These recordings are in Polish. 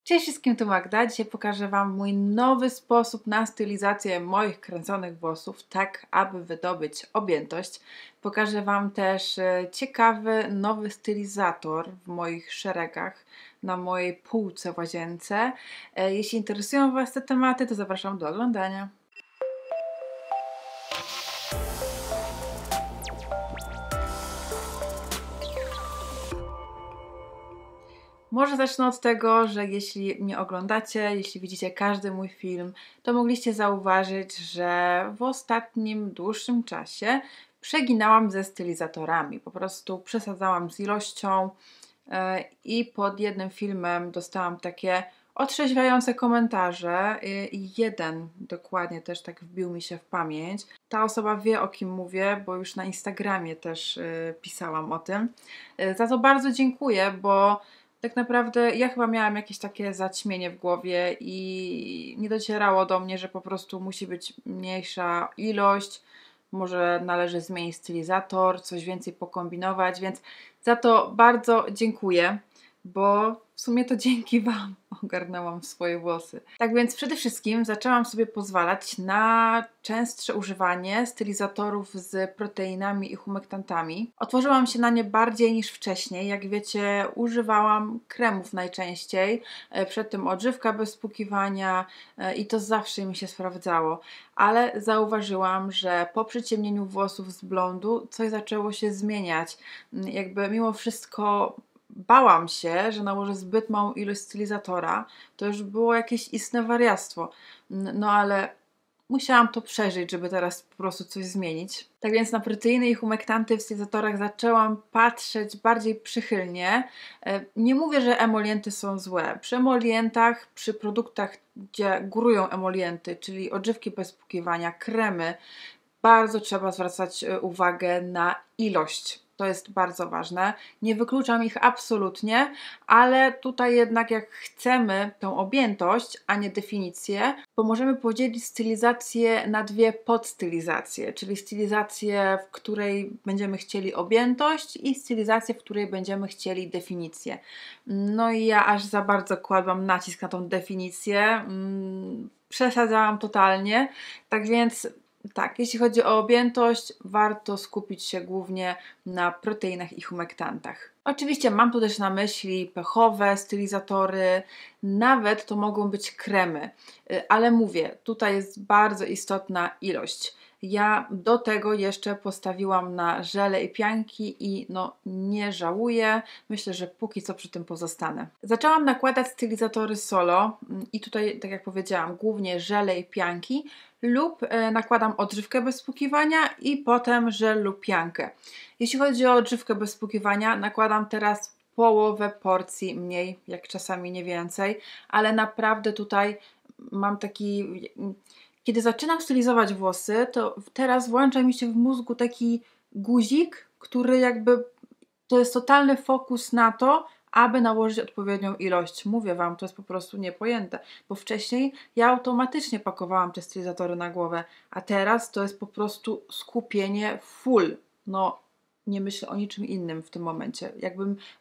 Cześć wszystkim, tu Magda. Dzisiaj pokażę Wam mój nowy sposób na stylizację moich kręconych włosów, tak aby wydobyć objętość. Pokażę Wam też ciekawy nowy stylizator w moich szeregach, na mojej półce w łazience. Jeśli interesują Was te tematy, to zapraszam do oglądania. Może zacznę od tego, że jeśli mnie oglądacie, jeśli widzicie każdy mój film, to mogliście zauważyć, że w ostatnim, dłuższym czasie przeginałam ze stylizatorami. Po prostu przesadzałam z ilością i pod jednym filmem dostałam takie otrzeźwiające komentarze i jeden dokładnie też tak wbił mi się w pamięć. Ta osoba wie, o kim mówię, bo już na Instagramie też pisałam o tym. Za to bardzo dziękuję, bo tak naprawdę ja chyba miałam jakieś takie zaćmienie w głowie i nie docierało do mnie, że po prostu musi być mniejsza ilość, może należy zmienić stylizator, coś więcej pokombinować, więc za to bardzo dziękuję, bo w sumie to dzięki Wam ogarnęłam swoje włosy. Tak więc przede wszystkim zaczęłam sobie pozwalać na częstsze używanie stylizatorów z proteinami i humektantami. Otworzyłam się na nie bardziej niż wcześniej. Jak wiecie, używałam kremów najczęściej, przed tym odżywka bez spłukiwania i to zawsze mi się sprawdzało. Ale zauważyłam, że po przyciemnieniu włosów z blondu coś zaczęło się zmieniać. Jakby mimo wszystko bałam się, że nałożę zbyt małą ilość stylizatora. To już było jakieś istne wariactwo. No ale musiałam to przeżyć, żeby teraz po prostu coś zmienić. Tak więc na proteiny i humektanty w stylizatorach zaczęłam patrzeć bardziej przychylnie. Nie mówię, że emolienty są złe. Przy emolientach, przy produktach, gdzie górują emolienty, czyli odżywki bez spłukiwania, kremy, bardzo trzeba zwracać uwagę na ilość. To jest bardzo ważne. Nie wykluczam ich absolutnie, ale tutaj jednak jak chcemy tą objętość, a nie definicję, to możemy podzielić stylizację na dwie podstylizacje, czyli stylizację, w której będziemy chcieli objętość i stylizację, w której będziemy chcieli definicję. No i ja aż za bardzo kładłam nacisk na tą definicję. Przesadzałam totalnie, tak więc tak, jeśli chodzi o objętość, warto skupić się głównie na proteinach i humektantach. Oczywiście mam tu też na myśli pH-owe stylizatory, nawet to mogą być kremy, ale mówię, tutaj jest bardzo istotna ilość. Ja do tego jeszcze postawiłam na żele i pianki i no nie żałuję. Myślę, że póki co przy tym pozostanę. Zaczęłam nakładać stylizatory solo i tutaj, tak jak powiedziałam, głównie żele i pianki lub nakładam odżywkę bez spłukiwania i potem żel lub piankę. Jeśli chodzi o odżywkę bez spłukiwania, nakładam teraz połowę porcji mniej, jak czasami nie więcej, ale naprawdę tutaj mam taki... Kiedy zaczynam stylizować włosy, to teraz włącza mi się w mózgu taki guzik, który jakby to jest totalny fokus na to, aby nałożyć odpowiednią ilość. Mówię Wam, to jest po prostu niepojęte, bo wcześniej ja automatycznie pakowałam te stylizatory na głowę, a teraz to jest po prostu skupienie full. No, nie myślę o niczym innym w tym momencie.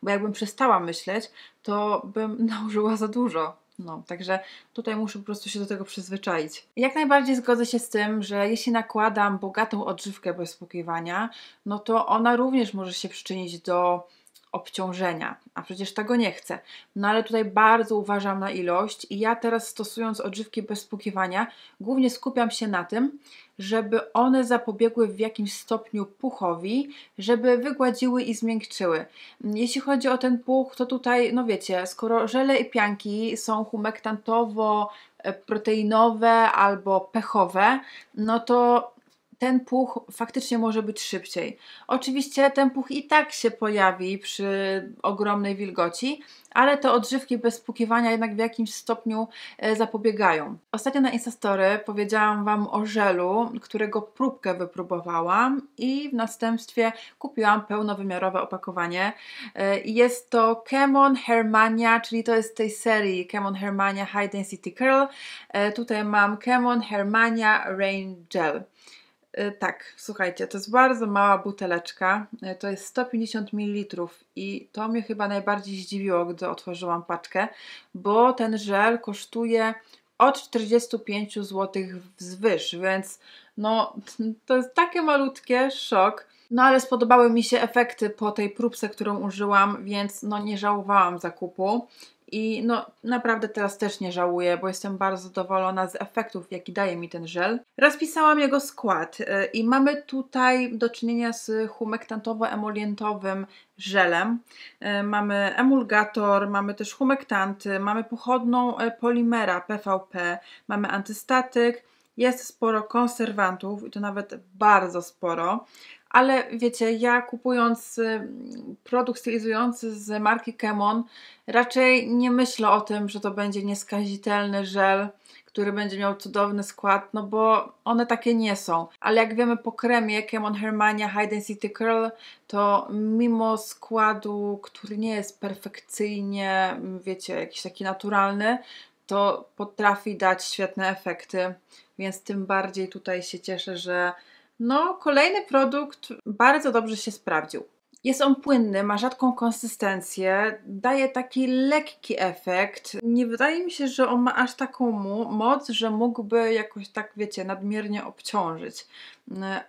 Bo jakbym przestała myśleć, to bym nałożyła za dużo. No, także tutaj muszę po prostu się do tego przyzwyczaić. Jak najbardziej zgodzę się z tym, że jeśli nakładam bogatą odżywkę bez spłukiwania, no to ona również może się przyczynić do obciążenia, a przecież tego nie chcę. No ale tutaj bardzo uważam na ilość i ja teraz stosując odżywki bez spłukiwania głównie skupiam się na tym, żeby one zapobiegły w jakimś stopniu puchowi, żeby wygładziły i zmiękczyły. Jeśli chodzi o ten puch, to tutaj, no wiecie, skoro żele i pianki są humektantowo-proteinowe albo pH-owe, no to ten puch faktycznie może być szybciej. Oczywiście ten puch i tak się pojawi przy ogromnej wilgoci, ale te odżywki bez spłukiwania jednak w jakimś stopniu zapobiegają. Ostatnio na Instastory powiedziałam Wam o żelu, którego próbkę wypróbowałam i w następstwie kupiłam pełnowymiarowe opakowanie. Jest to Chemon Hairmania, czyli to jest z tej serii Chemon Hairmania High Density Curl. Tutaj mam Chemon Hairmania Rain Gel. Tak, słuchajcie, to jest bardzo mała buteleczka, to jest 150 ml i to mnie chyba najbardziej zdziwiło, gdy otworzyłam paczkę, bo ten żel kosztuje od 45 zł wzwyż, więc no to jest takie malutkie, szok. No ale spodobały mi się efekty po tej próbce, którą użyłam, więc no nie żałowałam zakupu. I no naprawdę teraz też nie żałuję, bo jestem bardzo zadowolona z efektów, jaki daje mi ten żel. Rozpisałam jego skład i mamy tutaj do czynienia z humektantowo-emolientowym żelem. Mamy emulgator, mamy też humektanty, mamy pochodną polimera PVP, mamy antystatyk, jest sporo konserwantów i to nawet bardzo sporo. Ale wiecie, ja kupując produkt stylizujący z marki Chemon, raczej nie myślę o tym, że to będzie nieskazitelny żel, który będzie miał cudowny skład, no bo one takie nie są. Ale jak wiemy po kremie Chemon Hermania High Density Curl, to mimo składu, który nie jest perfekcyjnie, wiecie, jakiś taki naturalny, to potrafi dać świetne efekty, więc tym bardziej tutaj się cieszę, że no, kolejny produkt bardzo dobrze się sprawdził. Jest on płynny, ma rzadką konsystencję, daje taki lekki efekt. Nie wydaje mi się, że on ma aż taką moc, że mógłby jakoś tak, wiecie, nadmiernie obciążyć.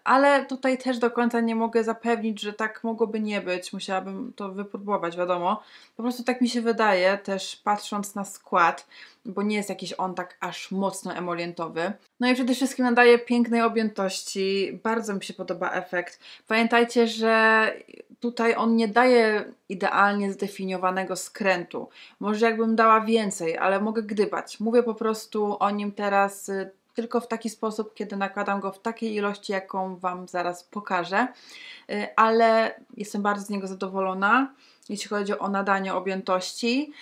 Ale tutaj też do końca nie mogę zapewnić, że tak mogłoby nie być. Musiałabym to wypróbować, wiadomo. Po prostu tak mi się wydaje, też patrząc na skład, bo nie jest jakiś on tak aż mocno emolientowy. No i przede wszystkim nadaje pięknej objętości. Bardzo mi się podoba efekt. Pamiętajcie, że tutaj on nie daje idealnie zdefiniowanego skrętu. Może jakbym dała więcej, ale mogę gdybać. Mówię po prostu o nim teraz tylko w taki sposób, kiedy nakładam go w takiej ilości, jaką Wam zaraz pokażę. Ale jestem bardzo z niego zadowolona, jeśli chodzi o nadanie objętości.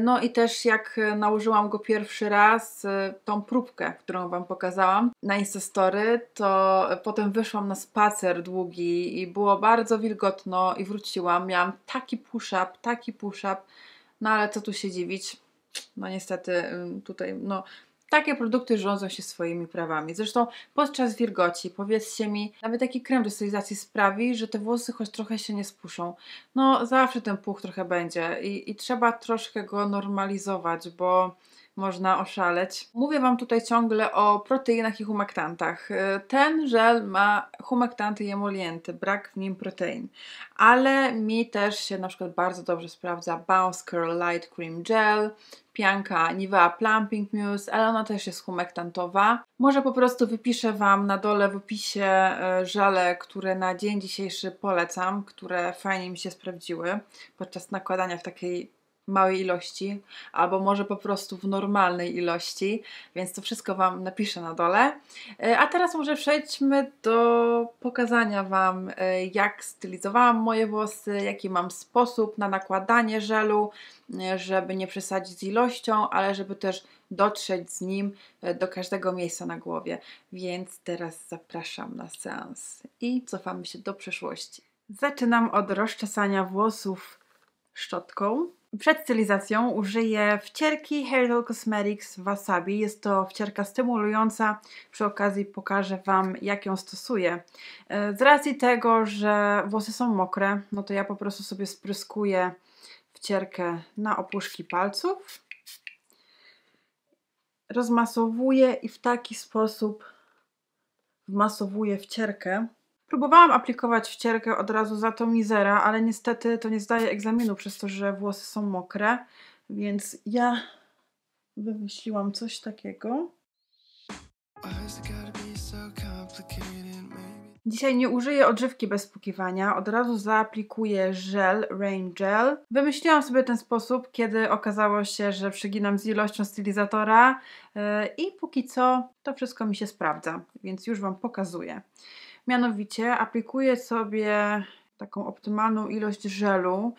No i też jak nałożyłam go pierwszy raz, tą próbkę, którą Wam pokazałam na Instastory, to potem wyszłam na spacer długi i było bardzo wilgotno i wróciłam. Miałam taki push-up, no ale co tu się dziwić? No niestety tutaj, no takie produkty rządzą się swoimi prawami. Zresztą podczas wilgoci, powiedzcie mi, nawet taki krem do stylizacji sprawi, że te włosy choć trochę się nie spuszczą. No zawsze ten puch trochę będzie i trzeba troszkę go normalizować, bo można oszaleć. Mówię Wam tutaj ciągle o proteinach i humektantach. Ten żel ma humektanty i emolienty, brak w nim protein. Ale mi też się na przykład bardzo dobrze sprawdza Bounce Curl Light Cream Gel, pianka Nivea Plumping Mousse, ale ona też jest humektantowa. Może po prostu wypiszę Wam na dole w opisie żele, które na dzień dzisiejszy polecam, które fajnie mi się sprawdziły podczas nakładania w takiej małej ilości, albo może po prostu w normalnej ilości, więc to wszystko Wam napiszę na dole. A teraz może przejdźmy do pokazania Wam, jak stylizowałam moje włosy, jaki mam sposób na nakładanie żelu, żeby nie przesadzić z ilością, ale żeby też dotrzeć z nim do każdego miejsca na głowie. Więc teraz zapraszam na seans i cofamy się do przeszłości. Zaczynam od rozczesania włosów szczotką. Przed stylizacją użyję wcierki Hairdoll Cosmetics Wasabi. Jest to wcierka stymulująca. Przy okazji pokażę Wam, jak ją stosuję. Z racji tego, że włosy są mokre, no to ja po prostu sobie spryskuję wcierkę na opuszki palców. Rozmasowuję i w taki sposób wmasowuję wcierkę. Próbowałam aplikować wcierkę od razu z atomizera, ale niestety to nie zdaje egzaminu przez to, że włosy są mokre, więc ja wymyśliłam coś takiego. Dzisiaj nie użyję odżywki bez spłukiwania, od razu zaaplikuję żel Rain Gel. Wymyśliłam sobie ten sposób, kiedy okazało się, że przeginam z ilością stylizatora i póki co to wszystko mi się sprawdza, więc już Wam pokazuję. Mianowicie aplikuję sobie taką optymalną ilość żelu.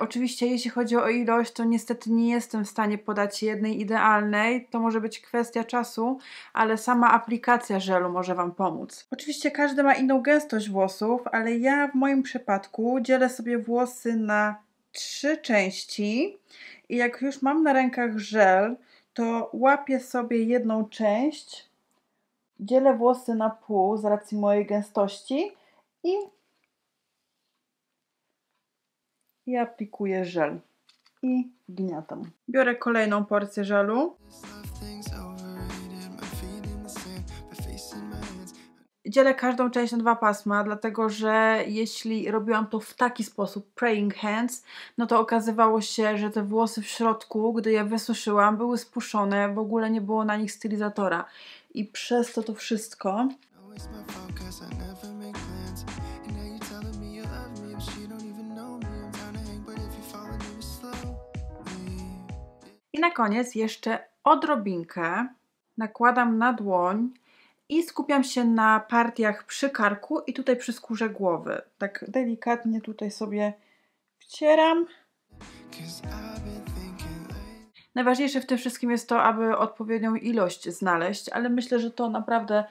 Oczywiście jeśli chodzi o ilość, to niestety nie jestem w stanie podać jednej idealnej. To może być kwestia czasu, ale sama aplikacja żelu może Wam pomóc. Oczywiście każdy ma inną gęstość włosów, ale ja w moim przypadku dzielę sobie włosy na 3 części i jak już mam na rękach żel, to łapię sobie jedną część Dzielę włosy na pół z racji mojej gęstości i aplikuję żel i wgniatam. Biorę kolejną porcję żelu. Dzielę każdą część na 2 pasma, dlatego że jeśli robiłam to w taki sposób, praying hands, no to okazywało się, że te włosy w środku, gdy je wysuszyłam, były spuszczone, w ogóle nie było na nich stylizatora. I przez to wszystko i na koniec jeszcze odrobinkę nakładam na dłoń i skupiam się na partiach przy karku i tutaj przy skórze głowy. Tak delikatnie tutaj sobie wcieram. Najważniejsze w tym wszystkim jest to, aby odpowiednią ilość znaleźć, ale myślę, że to naprawdę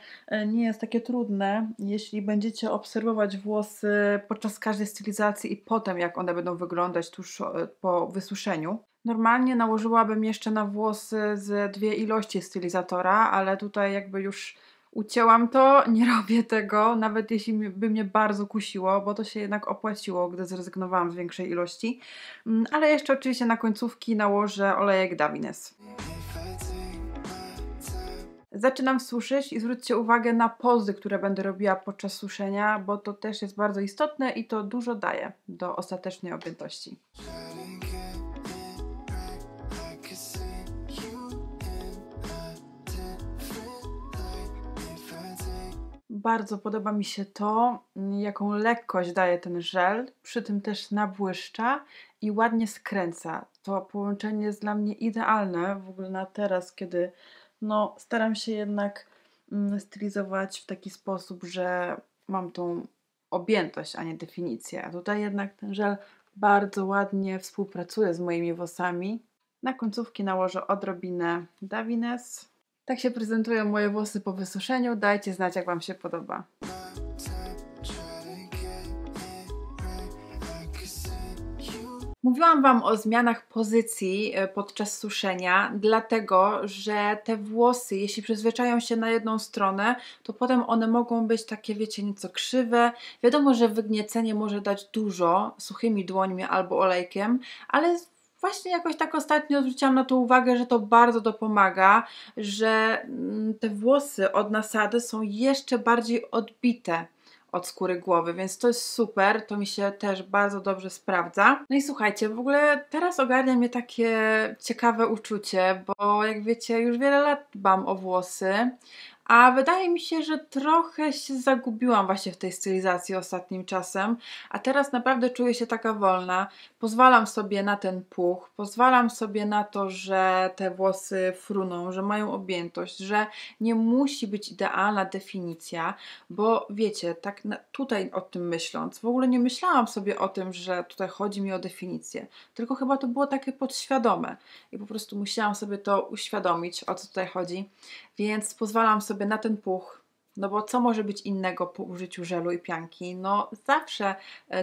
nie jest takie trudne, jeśli będziecie obserwować włosy podczas każdej stylizacji i potem jak one będą wyglądać tuż po wysuszeniu. Normalnie nałożyłabym jeszcze na włosy z 2 ilości stylizatora, ale tutaj jakby już ucięłam to, nie robię tego, nawet jeśli by mnie bardzo kusiło, bo to się jednak opłaciło, gdy zrezygnowałam z większej ilości. Ale jeszcze oczywiście na końcówki nałożę olejek Davines. Zaczynam suszyć i zwróćcie uwagę na pozy, które będę robiła podczas suszenia, bo to też jest bardzo istotne i to dużo daje do ostatecznej objętości. Bardzo podoba mi się to, jaką lekkość daje ten żel, przy tym też nabłyszcza i ładnie skręca. To połączenie jest dla mnie idealne w ogóle na teraz, kiedy staram się jednak stylizować w taki sposób, że mam tą objętość, a nie definicję. A tutaj jednak ten żel bardzo ładnie współpracuje z moimi włosami. Na końcówki nałożę odrobinę Davines. Tak się prezentują moje włosy po wysuszeniu. Dajcie znać, jak Wam się podoba. Mówiłam Wam o zmianach pozycji podczas suszenia, dlatego że te włosy, jeśli przyzwyczają się na jedną stronę, to potem one mogą być takie, wiecie, nieco krzywe. Wiadomo, że wygniecenie może dać dużo suchymi dłońmi albo olejkiem, ale właśnie jakoś tak ostatnio zwróciłam na to uwagę, że to bardzo dopomaga, że te włosy od nasady są jeszcze bardziej odbite od skóry głowy, więc to jest super, to mi się też bardzo dobrze sprawdza. No i słuchajcie, w ogóle teraz ogarnia mnie takie ciekawe uczucie, bo jak wiecie, już wiele lat dbam o włosy, a wydaje mi się, że trochę się zagubiłam właśnie w tej stylizacji ostatnim czasem, a teraz naprawdę czuję się taka wolna. Pozwalam sobie na ten puch, pozwalam sobie na to, że te włosy fruną, że mają objętość, że nie musi być idealna definicja, bo wiecie, tak tutaj o tym myśląc, w ogóle nie myślałam sobie o tym, że tutaj chodzi mi o definicję, tylko chyba to było takie podświadome i po prostu musiałam sobie to uświadomić, o co tutaj chodzi, więc pozwalam sobie na ten puch, no bo co może być innego po użyciu żelu i pianki? No zawsze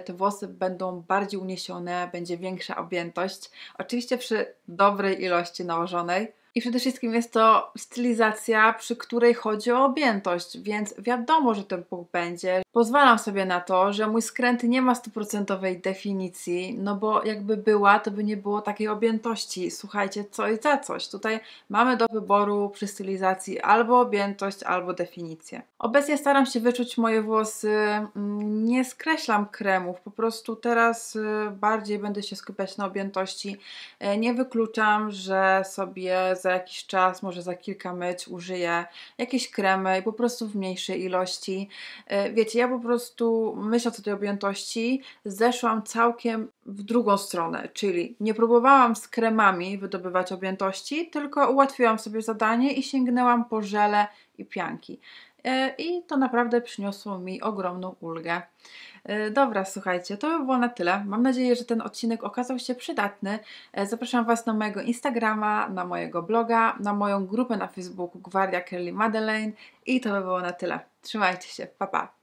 te włosy będą bardziej uniesione, będzie większa objętość, oczywiście przy dobrej ilości nałożonej. I przede wszystkim jest to stylizacja, przy której chodzi o objętość, więc wiadomo, że ten puch będzie. Pozwalam sobie na to, że mój skręt nie ma 100% definicji, no bo jakby była, to by nie było takiej objętości. Słuchajcie, coś za coś. Tutaj mamy do wyboru przy stylizacji albo objętość, albo definicję. Obecnie staram się wyczuć moje włosy, nie skreślam kremów, po prostu teraz bardziej będę się skupiać na objętości. Nie wykluczam, że sobie za jakiś czas, może za kilka myć użyję jakieś kremy i po prostu w mniejszej ilości. Wiecie, ja po prostu myśląc o tej objętości zeszłam całkiem w drugą stronę, czyli nie próbowałam z kremami wydobywać objętości, tylko ułatwiłam sobie zadanie i sięgnęłam po żele i pianki. I to naprawdę przyniosło mi ogromną ulgę. Dobra, słuchajcie, to by było na tyle. Mam nadzieję, że ten odcinek okazał się przydatny. Zapraszam Was na mojego Instagrama, na mojego bloga, na moją grupę na Facebooku Gwardia Curly Madeleine i to by było na tyle. Trzymajcie się, pa pa!